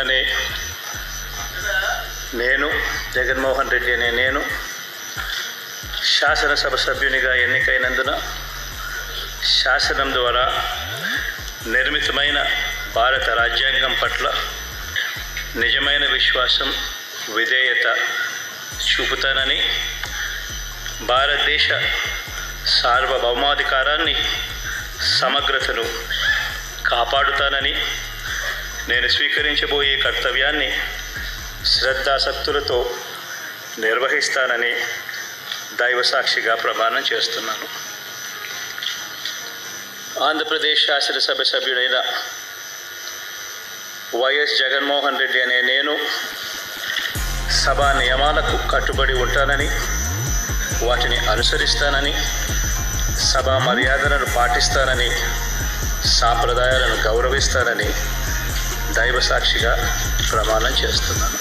అనే నేను జగన్మోహన్ రెడ్డి అనే నేను శాసనసభ సభ్యునిగా ఎన్నికైనందున శాసనం ద్వారా నిర్మితమైన భారత రాజ్యాంగం పట్ల నిజమైన విశ్వాసం విధేయత చూపుతానని, భారతదేశ సార్వభౌమాధికారాన్ని సమగ్రతను కాపాడుతానని, నేను స్వీకరించబోయే కర్తవ్యాన్ని శ్రద్ధాసక్తులతో నిర్వహిస్తానని దైవసాక్షిగా ప్రమాణం చేస్తున్నాను. ఆంధ్రప్రదేశ్ శాసనసభ సభ్యుడైన వైఎస్ జగన్మోహన్ రెడ్డి అనే నేను సభా నియమాలకు కట్టుబడి ఉంటానని, వాటిని అనుసరిస్తానని, సభా మర్యాదలను పాటిస్తానని, సాంప్రదాయాలను గౌరవిస్తానని దైవసాక్షిగా ప్రమాణం చేస్తున్నాను.